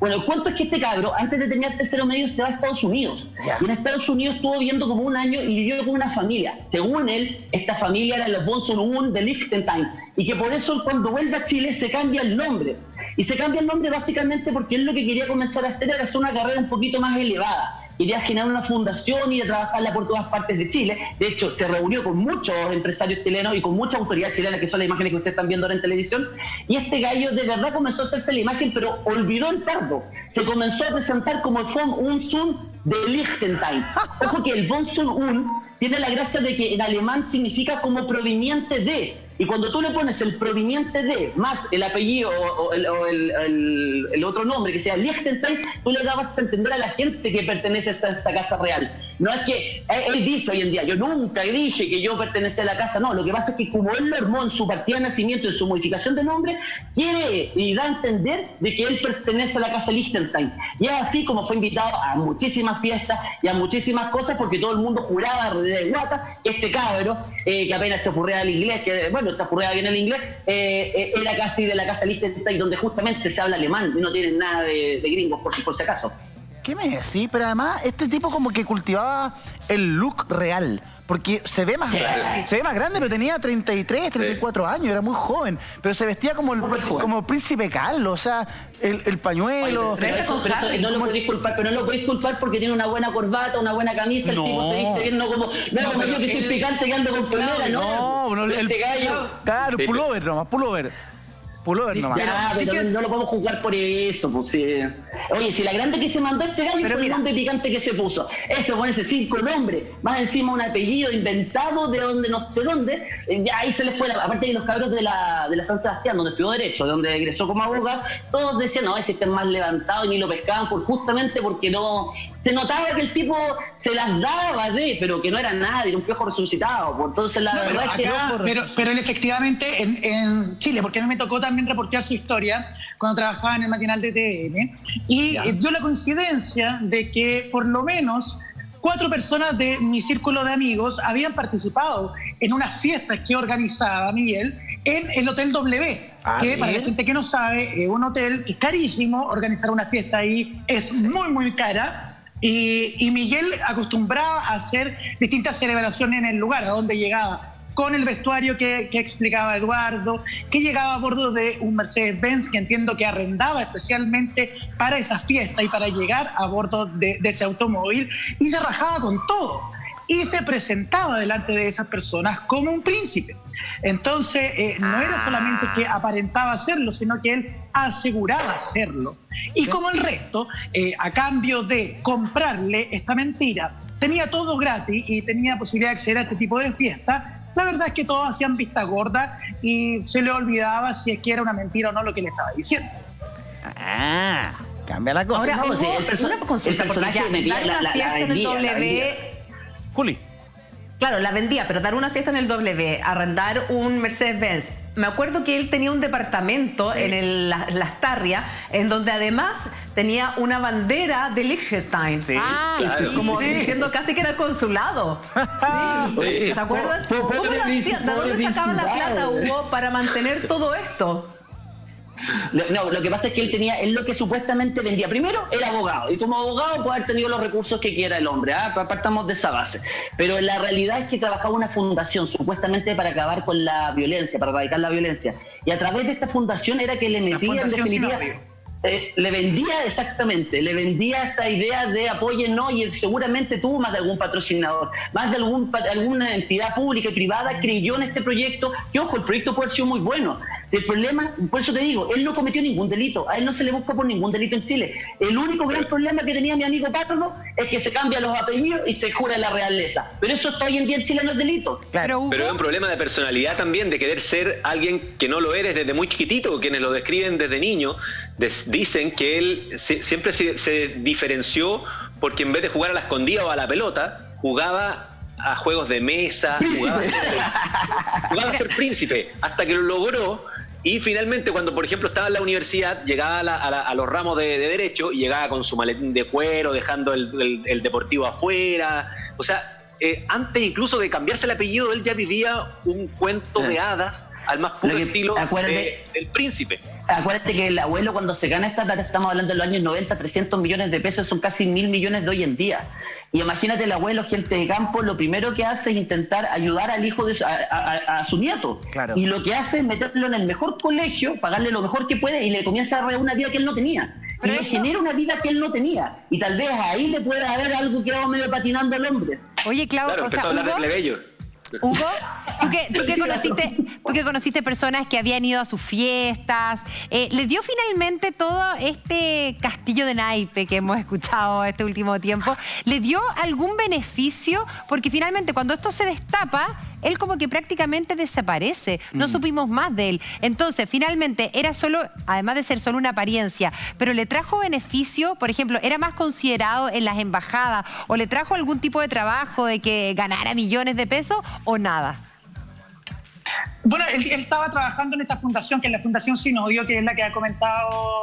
Bueno, el cuento es que este cabro, antes de terminar tercero medio, se va a Estados Unidos. Y en Estados Unidos estuvo viviendo como un año y vivió con una familia. Según él, esta familia era los von Son de Liechtenstein. Y que por eso cuando vuelve a Chile se cambia el nombre. Y se cambia el nombre básicamente porque él lo que quería comenzar a hacer era hacer una carrera un poquito más elevada. Quería generar una fundación y de trabajarla por todas partes de Chile. De hecho, se reunió con muchos empresarios chilenos y con mucha autoridad chilena, que son las imágenes que ustedes están viendo ahora en televisión. Y este gallo de verdad comenzó a hacerse la imagen, pero olvidó el pardo. Se comenzó a presentar como el von Son de Liechtenstein. Ojo que el von Son tiene la gracia de que en alemán significa como proveniente de. Y cuando tú le pones el proveniente de más el apellido o el otro nombre que sea Liechtenstein, tú le dabas a entender a la gente que pertenece a esa casa real. No es que él dice hoy en día, yo nunca dije que yo pertenecía a la casa, no, lo que pasa es que como él lo armó en su partida de nacimiento, en su modificación de nombre, quiere y da a entender de que él pertenece a la casa Liechtenstein. Y es así como fue invitado a muchísimas fiestas y a muchísimas cosas, porque todo el mundo juraba de guata que este cabro, que apenas chapurreaba el inglés, que bueno, chapurreaba bien el inglés, era casi de la casa Liechtenstein, donde justamente se habla alemán y no tienen nada de gringos, por si acaso. ¿Qué me decís? Pero además, este tipo como que cultivaba el look real. Porque se ve más grande, pero tenía 33, 34 años, era muy joven. Pero se vestía como el príncipe Carlos, o sea, el pañuelo. Oye, pero eso no lo podéis culpar, pero no lo podéis culpar porque tiene una buena corbata, una buena camisa, el tipo se viste bien, no como yo que soy picante que ando con polera, ¿no? Este gallo. Claro, pullover nomás, pullover nomás. Ya, pero no lo podemos juzgar por eso, pues sí. Oye, si la grande que se mandó este gallo fue el nombre picante que se puso. Eso, con ese 5 nombres, más encima un apellido inventado de donde no sé dónde, ya ahí se le fue aparte de los cabros de la San Sebastián, donde estudió Derecho, donde egresó como abogado, todos decían, no, ese está más levantado y ni lo pescaban justamente porque no. Se notaba que el tipo se las daba pero que no era nadie, era un piojo resucitado. Pues entonces la verdad es que. Pero él efectivamente en Chile, porque a mí me tocó también reportear su historia cuando trabajaba en el matinal de TN, y dio la coincidencia de que por lo menos 4 personas de mi círculo de amigos habían participado en unas fiestas que organizaba Miguel en el Hotel W, que para la gente que no sabe, es un hotel carísimo. Organizar una fiesta ahí es muy, muy cara. Y Miguel acostumbraba a hacer distintas celebraciones en el lugar, a donde llegaba con el vestuario que explicaba Eduardo, que llegaba a bordo de un Mercedes-Benz que entiendo que arrendaba especialmente para esas fiestas y para llegar a bordo de ese automóvil, y se rajaba con todo y se presentaba delante de esas personas como un príncipe. Entonces, no era solamente que aparentaba hacerlo, sino que él aseguraba hacerlo. Y como el resto, a cambio de comprarle esta mentira, tenía todo gratis y tenía posibilidad de acceder a este tipo de fiestas, la verdad es que todos hacían vista gorda y se le olvidaba si es que era una mentira o no lo que le estaba diciendo. Cambia la cosa. Ahora, no, sí, el personaje metía la vendía. Juli. Claro, la vendía, pero dar una fiesta en el W, arrendar un Mercedes-Benz. Me acuerdo que él tenía un departamento en Las Tarrias, en donde además tenía una bandera de Liechtenstein. Sí, claro. Como diciendo casi que era el consulado. Sí. ¿Se acuerdan? ¿De dónde sacaban la plata, Hugo, para mantener todo esto? No, lo que pasa es que él lo que supuestamente vendía, primero era abogado, y como abogado puede haber tenido los recursos que quiera el hombre, partamos de esa base, pero la realidad es que trabajaba una fundación supuestamente para acabar con la violencia, para erradicar la violencia, y a través de esta fundación era que le metía en definitiva... le vendía le vendía esta idea de apóyennos, y seguramente tuvo más de algún patrocinador, más de alguna entidad pública y privada creyó en este proyecto, que ojo, el proyecto puede haber sido muy bueno. Si el problema, por eso te digo, él no cometió ningún delito, a él no se le busca por ningún delito en Chile. El único gran problema que tenía mi amigo Pardo es que se cambian los apellidos y se jura la realeza, pero eso hoy en día en Chile no es delito. Pero es un problema de personalidad también, de querer ser alguien que no lo eres desde muy chiquitito. Quienes lo describen desde niño dicen que él siempre se diferenció porque en vez de jugar a la escondida o a la pelota, jugaba a juegos de mesa, jugaba a ser príncipe, hasta que lo logró. Y finalmente, cuando por ejemplo estaba en la universidad, llegaba a los ramos de Derecho y llegaba con su maletín de cuero, dejando el deportivo afuera. O sea, antes incluso de cambiarse el apellido, él ya vivía un cuento de hadas al más puro estilo del príncipe. acuérdate que el abuelo cuando se gana esta plata, estamos hablando de los años 90, 300 millones de pesos, son casi 1.000 millones de hoy en día. Y imagínate el abuelo, gente de campo, lo primero que hace es intentar ayudar al hijo a su nieto. Claro. Y lo que hace es meterlo en el mejor colegio, pagarle lo mejor que puede y le comienza a arreglar una vida que él no tenía. Pero y le genera una vida que él no tenía. Y tal vez ahí le pueda haber algo que va medio patinando al hombre. Oye, Claudio, Claro, o empezó sea, a hablar de plebeyo. Hugo, tú que conociste personas que habían ido a sus fiestas, ¿les dio finalmente todo este castillo de naipe que hemos escuchado este último tiempo? ¿Le dio algún beneficio? Porque finalmente cuando esto se destapa, él como que prácticamente desaparece. No supimos más de él. Entonces, finalmente, era solo, además de ser solo una apariencia, pero le trajo beneficio, por ejemplo, era más considerado en las embajadas, o le trajo algún tipo de trabajo de que ganara millones de pesos, o nada. Bueno, él estaba trabajando en esta fundación, que es la Fundación Sin Odio, que es la que ha comentado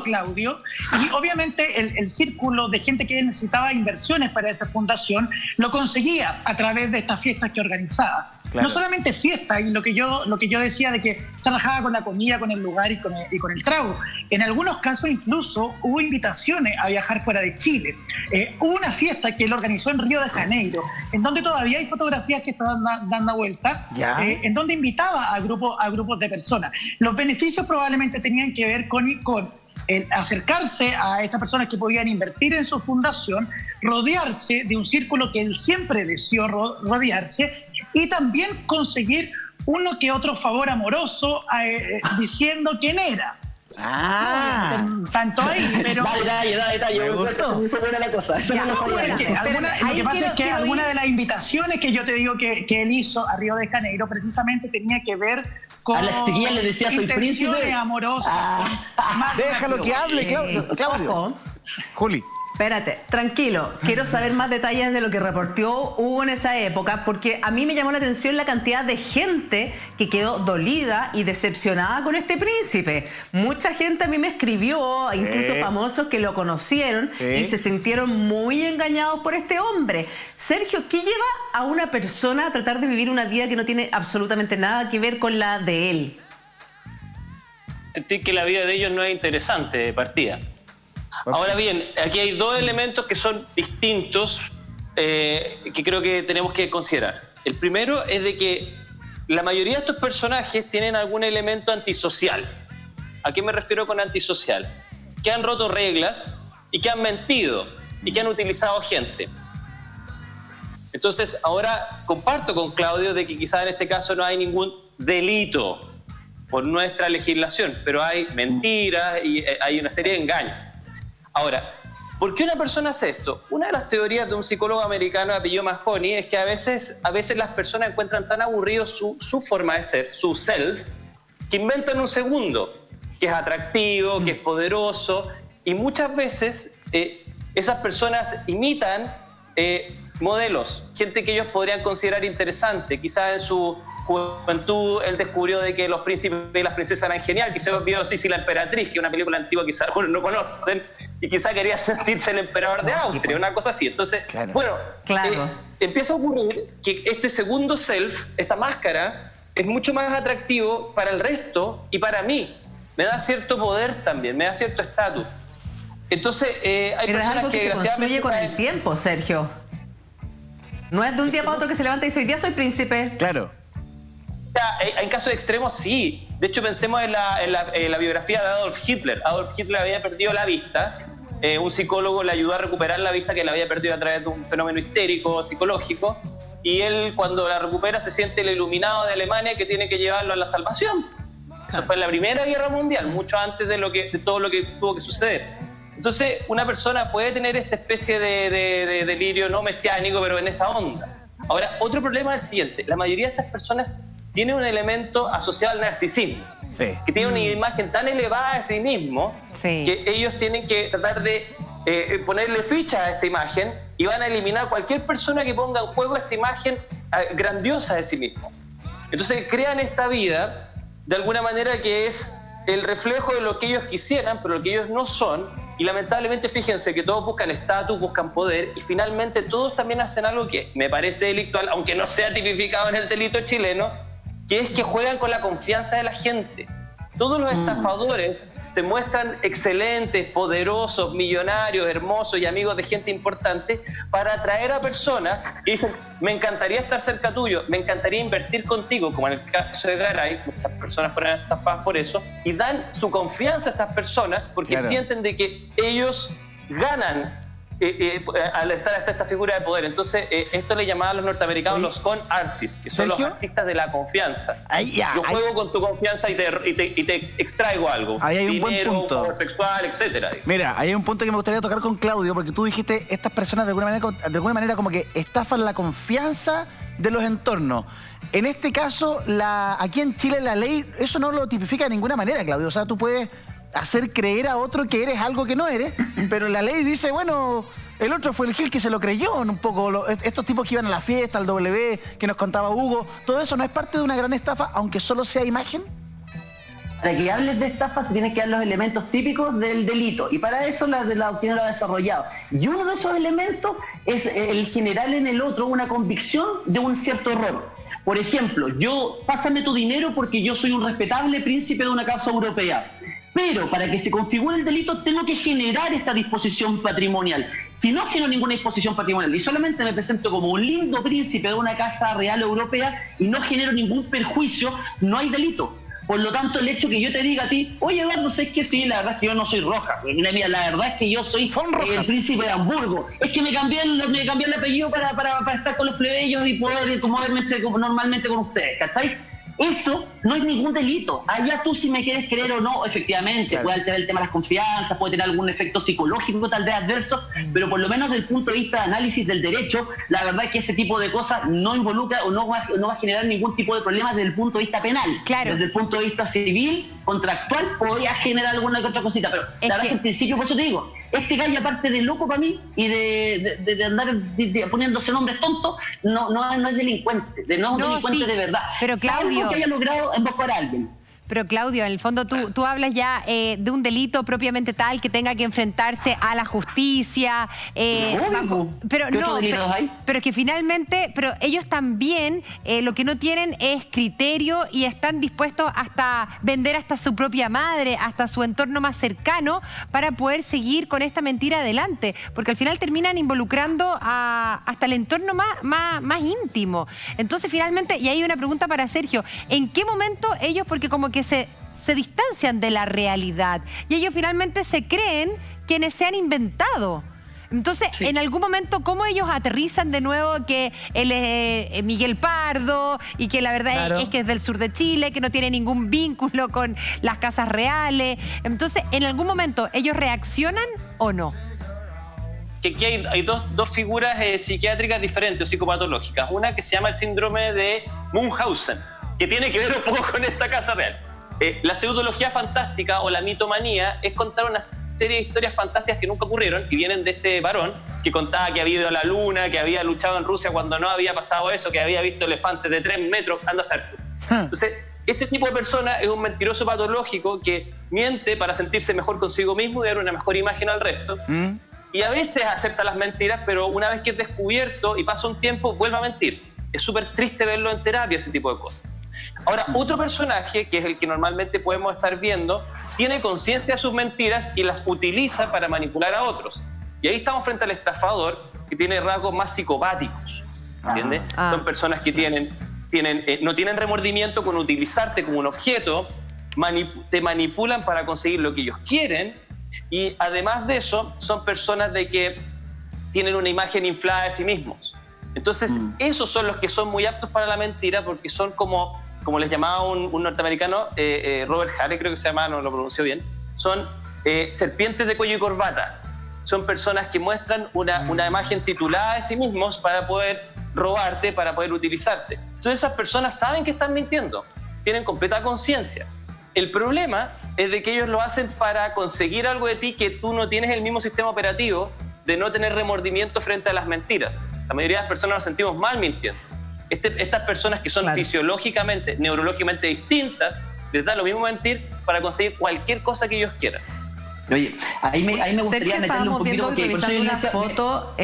Claudio. Y obviamente el círculo de gente que necesitaba inversiones para esa fundación lo conseguía a través de estas fiestas que organizaba. Claro. No solamente fiestas, y lo que yo decía de que se rajaba con la comida, con el lugar y con el trago. En algunos casos incluso hubo invitaciones a viajar fuera de Chile. Hubo una fiesta que él organizó en Río de Janeiro, en donde todavía hay fotografías que están dando vuelta. En donde invitaba a grupos de personas. Los beneficios probablemente tenían que ver con el acercarse a estas personas que podían invertir en su fundación, rodearse de un círculo que él siempre deseó rodearse y también conseguir uno que otro favor amoroso diciendo quién era. Tanto ahí, pero... Dale, me gustó. Eso buena la cosa. Eso no lo sabía. Lo que pasa es que alguna de las invitaciones que yo te digo que él hizo a Río de Janeiro precisamente tenía que ver con a las chiquillas les decía soy príncipe amorosas. Déjalo que hable, Claudio. Juli. Espérate, tranquilo. Quiero saber más detalles de lo que reportó Hugo en esa época, porque a mí me llamó la atención la cantidad de gente que quedó dolida y decepcionada con este príncipe. Mucha gente a mí me escribió, incluso famosos que lo conocieron y se sintieron muy engañados por este hombre. Sergio, ¿qué lleva a una persona a tratar de vivir una vida que no tiene absolutamente nada que ver con la de él? Sentir que la vida de ellos no es interesante de partida. Ahora bien, aquí hay dos elementos que son distintos que creo que tenemos que considerar. El primero es de que la mayoría de estos personajes tienen algún elemento antisocial. ¿A qué me refiero con antisocial? Que han roto reglas y que han mentido y que han utilizado gente. Entonces, ahora comparto con Claudio de que quizás en este caso no hay ningún delito por nuestra legislación, pero hay mentiras y hay una serie de engaños. Ahora, ¿por qué una persona hace esto? Una de las teorías de un psicólogo americano de apellido Mahoney es que a veces las personas encuentran tan aburrido su forma de ser, su self, que inventan un segundo, que es atractivo, que es poderoso, y muchas veces esas personas imitan modelos, gente que ellos podrían considerar interesante. Quizás en su juventud él descubrió de que los príncipes y las princesas eran genial, quizás vio Sisi la emperatriz, que es una película antigua que quizás algunos no conocen, y quizás quería sentirse el emperador de Austria, una cosa así. Entonces, empieza a ocurrir que este segundo self, esta máscara, es mucho más atractivo para el resto y para mí. Me da cierto poder también, me da cierto estatus. Entonces, hay pero personas es algo que se construye con el tiempo, Sergio. No es de un día para otro que se levanta y dice, hoy día soy príncipe. Claro. O sea, en casos extremos sí. De hecho, pensemos en la biografía de Adolf Hitler. Adolf Hitler había perdido la vista. Un psicólogo le ayudó a recuperar la vista que la había perdido a través de un fenómeno histérico, psicológico. Y él, cuando la recupera, se siente el iluminado de Alemania que tiene que llevarlo a la salvación. Eso fue en la Primera Guerra Mundial, mucho antes de todo lo que tuvo que suceder. Entonces, una persona puede tener esta especie de delirio no mesiánico, pero en esa onda. Ahora, otro problema es el siguiente. La mayoría de estas personas tiene un elemento asociado al narcisismo, que tiene una imagen tan elevada de sí mismo que ellos tienen que tratar de ponerle ficha a esta imagen y van a eliminar cualquier persona que ponga en juego esta imagen grandiosa de sí mismo. Entonces crean esta vida de alguna manera que es el reflejo de lo que ellos quisieran, pero lo que ellos no son, y lamentablemente fíjense que todos buscan estatus, buscan poder, y finalmente todos también hacen algo que me parece delictual, aunque no sea tipificado en el delito chileno, que es que juegan con la confianza de la gente. Todos los estafadores se muestran excelentes, poderosos, millonarios, hermosos y amigos de gente importante para atraer a personas que dicen, me encantaría estar cerca tuyo, me encantaría invertir contigo, como en el caso de Garay, muchas personas fueron estafadas por eso, y dan su confianza a estas personas porque sienten de que ellos ganan al estar hasta esta figura de poder. Entonces, esto le llamaban a los norteamericanos los con artists, que son los artistas de la confianza. Yo juego con tu confianza y te extraigo algo. Ahí hay dinero, un buen punto. poder sexual, etcétera. Mira, hay un punto que me gustaría tocar con Claudio, porque tú dijiste, estas personas de alguna manera como que estafan la confianza de los entornos. En este caso, aquí en Chile la ley, eso no lo tipifica de ninguna manera, Claudio. O sea, tú puedes hacer creer a otro que eres algo que no eres, pero la ley dice, bueno, el otro fue el Gil que se lo creyó un poco. Estos tipos que iban a la fiesta, al W, que nos contaba Hugo, todo eso no es parte de una gran estafa, aunque solo sea imagen. Para que hables de estafa se tienen que dar los elementos típicos del delito, y para eso la doctrina lo ha desarrollado. Y uno de esos elementos es el generar en el otro una convicción de un cierto error. Por ejemplo, pásame tu dinero porque yo soy un respetable príncipe de una casa europea. Pero para que se configure el delito tengo que generar esta disposición patrimonial. Si no genero ninguna disposición patrimonial y solamente me presento como un lindo príncipe de una casa real europea y no genero ningún perjuicio, no hay delito. Por lo tanto, el hecho que yo te diga a ti, oye Eduardo, ¿sabes que sí? La verdad es que yo no soy Roja. La verdad es que yo soy el príncipe de Hamburgo. Es que me cambié el apellido para estar con los plebeyos y poder moverme normalmente con ustedes, ¿cachai? Eso no es ningún delito. Allá tú si me quieres creer o no, efectivamente, puede alterar el tema de las confianzas, puede tener algún efecto psicológico tal vez adverso, pero por lo menos desde el punto de vista de análisis del derecho, la verdad es que ese tipo de cosas no involucra o no va a generar ningún tipo de problemas desde el punto de vista penal. Claro. Desde el punto de vista civil, contractual, podría generar alguna que otra cosita, pero la verdad es que en principio, por eso te digo, este gallo, aparte de loco para mí y de andar poniéndose nombres tontos, no es delincuente, no es delincuente de verdad. Pero Claudio, salvo que haya logrado emboscar a alguien. Pero Claudio, en el fondo tú hablas ya de un delito propiamente tal que tenga que enfrentarse a la justicia. Pero es que finalmente, pero ellos también lo que no tienen es criterio y están dispuestos hasta vender hasta su propia madre, hasta su entorno más cercano para poder seguir con esta mentira adelante. Porque al final terminan involucrando hasta el entorno más íntimo. Entonces finalmente, y hay una pregunta para Sergio, ¿en qué momento ellos, porque como que se distancian de la realidad y ellos finalmente se creen quienes se han inventado? Entonces, en algún momento, ¿cómo ellos aterrizan de nuevo que él es Miguel Pardo y que la verdad es que es del sur de Chile, que no tiene ningún vínculo con las casas reales? Entonces, ¿en algún momento ellos reaccionan o no? Que aquí hay dos figuras psiquiátricas diferentes o psicopatológicas. Una que se llama el síndrome de Munchausen, que tiene que ver un poco con esta casa real. La pseudología fantástica o la mitomanía es contar una serie de historias fantásticas que nunca ocurrieron y vienen de este varón que contaba que había ido a la luna, que había luchado en Rusia cuando no había pasado eso, que había visto elefantes de 3 metros, anda a saber. Entonces, ese tipo de persona es un mentiroso patológico que miente para sentirse mejor consigo mismo y dar una mejor imagen al resto. Y a veces acepta las mentiras, pero una vez que es descubierto y pasa un tiempo, vuelve a mentir. Es súper triste verlo en terapia, ese tipo de cosas. Ahora, otro personaje, que es el que normalmente podemos estar viendo, tiene conciencia de sus mentiras y las utiliza para manipular a otros. Y ahí estamos frente al estafador, que tiene rasgos más psicopáticos, ¿entiendes? Son personas que no tienen remordimiento con utilizarte como un objeto, te manipulan para conseguir lo que ellos quieren, y además de eso, son personas de que tienen una imagen inflada de sí mismos. Entonces, esos son los que son muy aptos para la mentira, porque son como les llamaba un norteamericano, Robert Hare, creo que se llama, no lo pronunció bien, son serpientes de cuello y corbata. Son personas que muestran una imagen titulada de sí mismos para poder robarte, para poder utilizarte. Entonces esas personas saben que están mintiendo, tienen completa conciencia. El problema es de que ellos lo hacen para conseguir algo de ti que tú no tienes el mismo sistema operativo de no tener remordimiento frente a las mentiras. La mayoría de las personas nos sentimos mal mintiendo. Estas personas que son fisiológicamente, neurológicamente distintas, les da lo mismo mentir para conseguir cualquier cosa que ellos quieran. Oye, ahí me gustaría Sergio, meterle un poquito porque revisando una foto.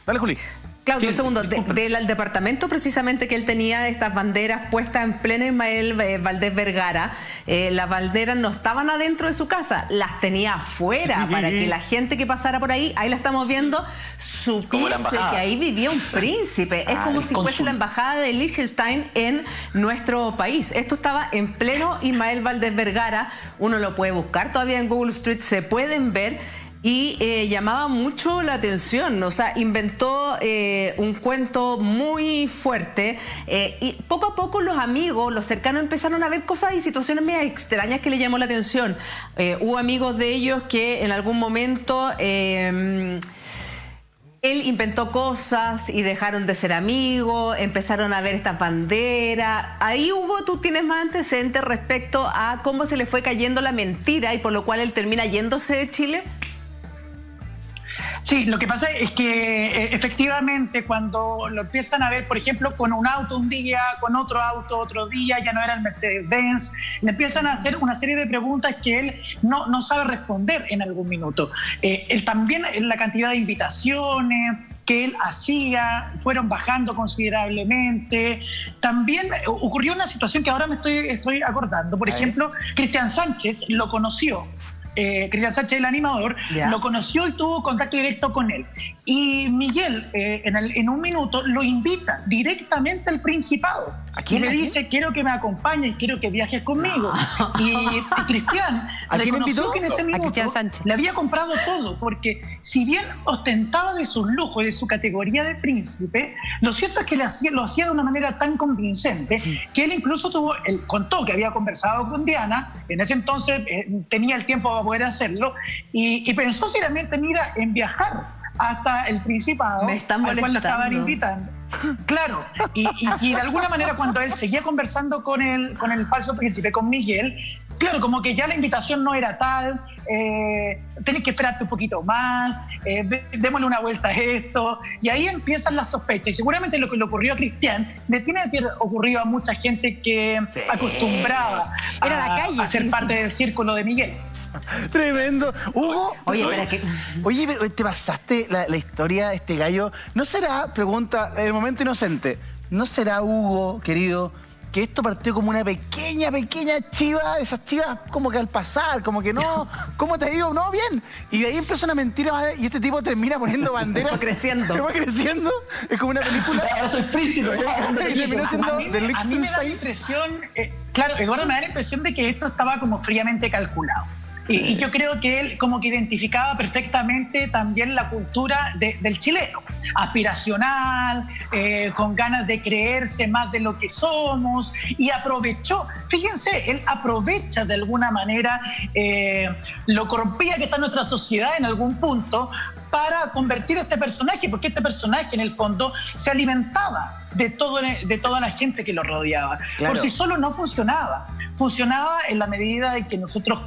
Dale, Juli. Claudio, un segundo. Del departamento precisamente que él tenía estas banderas puestas en pleno Ismael Valdés Vergara, las banderas no estaban adentro de su casa, las tenía afuera para que la gente que pasara por ahí la estamos viendo, supiese que ahí vivía un príncipe. Es como si fuese la embajada de Liechtenstein en nuestro país. Esto estaba en pleno Ismael Valdés Vergara. Uno lo puede buscar todavía en Google Street, se pueden ver. Y llamaba mucho la atención, o sea, inventó un cuento muy fuerte y poco a poco los amigos, los cercanos empezaron a ver cosas y situaciones medio extrañas que le llamó la atención. Hubo amigos de ellos que en algún momento él inventó cosas y dejaron de ser amigos, empezaron a ver estas banderas. Ahí, Hugo, tú tienes más antecedentes respecto a cómo se le fue cayendo la mentira y por lo cual él termina yéndose de Chile. Sí, lo que pasa es que efectivamente cuando lo empiezan a ver, por ejemplo, con un auto un día, con otro auto otro día, ya no era el Mercedes-Benz, le empiezan a hacer una serie de preguntas que él no sabe responder en algún minuto. Él también, la cantidad de invitaciones que él hacía fueron bajando considerablemente. También ocurrió una situación que ahora me estoy acordando. Por ejemplo, Cristian Sánchez lo conoció. Cristian Sánchez, el animador, lo conoció y tuvo contacto directo con él. Y Miguel, en un minuto, lo invita directamente al Principado. Y le dice, quiero que me acompañes, quiero que viajes conmigo. Y Cristian reconoció que en ese minuto le había comprado todo, porque si bien ostentaba de sus lujos y de su categoría de príncipe, lo cierto es que lo hacía de una manera tan convincente que él incluso contó que había conversado con Diana, en ese entonces tenía el tiempo para poder hacerlo, y pensó seriamente en viajar hasta el Principado, al cual lo estaban invitando. Claro, y de alguna manera cuando él seguía conversando con el falso príncipe, con Miguel, claro, como que ya la invitación no era tal, tenés que esperarte un poquito más, démosle una vuelta a esto, y ahí empiezan las sospechas, y seguramente lo que le ocurrió a Cristian le tiene que haber ocurrido a mucha gente que acostumbraba a ser parte del círculo de Miguel. Tremendo. Hugo, oye, pero te pasaste la historia de este gallo. ¿No será, pregunta, el momento inocente, no será, Hugo, querido, que esto partió como una pequeña chiva, esas chivas como que al pasar, como que no, ¿cómo te digo? No, bien. Y de ahí empieza una mentira y este tipo termina poniendo banderas. Va creciendo. Va creciendo. Es como una película. Ahora soy príncipe. Y terminó siendo de Liechtenstein. A mí me da la impresión, claro, Eduardo, me da la impresión de que esto estaba como fríamente calculado. Y yo creo que él como que identificaba perfectamente también la cultura del chileno, aspiracional, con ganas de creerse más de lo que somos, y aprovechó, fíjense, él aprovecha de alguna manera lo corrompida que está nuestra sociedad en algún punto para convertir a este personaje, porque este personaje en el fondo se alimentaba de toda la gente que lo rodeaba. Claro. Por sí solo no funcionaba. Funcionaba en la medida en que nosotros,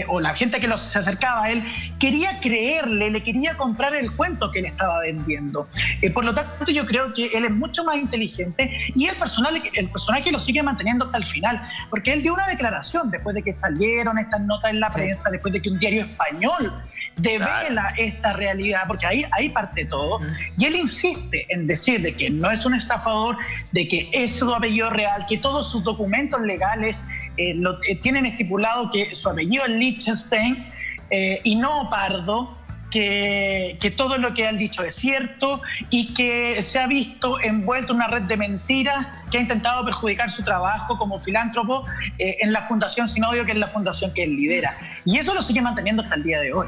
o la gente que se acercaba a él, quería creerle, le quería comprar el cuento que él estaba vendiendo. Por lo tanto, yo creo que él es mucho más inteligente y el personaje lo sigue manteniendo hasta el final, porque él dio una declaración después de que salieron estas notas en la prensa, después de que un diario español devela esta realidad, porque ahí parte todo, y él insiste en decir de que no es un estafador, de que es su apellido real, que todos sus documentos legales tienen estipulado que su apellido es Liechtenstein y no Pardo, que todo lo que han dicho es cierto y que se ha visto envuelto en una red de mentiras que ha intentado perjudicar su trabajo como filántropo en la Fundación Sin Odio, que es la fundación que él lidera. Y eso lo sigue manteniendo hasta el día de hoy.